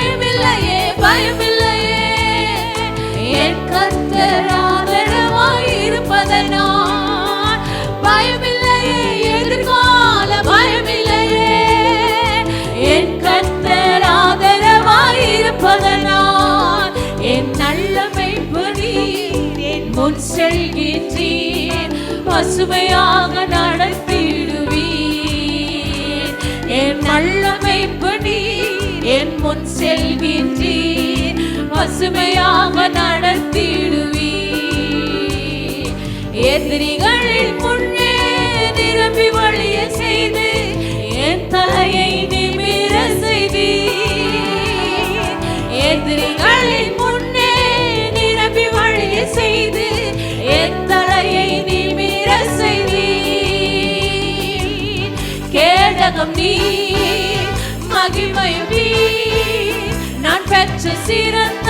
பயமில்லையே பயமில்லையே என் கர்த்தர் ஆதரவாய் இருப்பதனால் பயமில்லையே எதிர்கால பயமில்லையே என் கர்த்தர் ஆதரவாய் இருப்பதனால் என் நல்ல மேய்ப்பனே என் முன் செல்கின்றீர் பசுமையாக நடத்திடுவீர் என் நல்ல மேய்ப்பனே என் முன் செல்கின்றீர் பசுமையாக நடத்திடுவீர் எதிரிகளின் முன்னே நிரம்பி வழிய செய்து என் தலையை நிமிர செய்தீர் எதிரிகளின் முன்னே நிரம்பி வழிய செய்து என் தலையை நிமிர செய்தீர் கேடகம் நீர் மகிமையும் நீர் நான் பெற்ற சிறந்த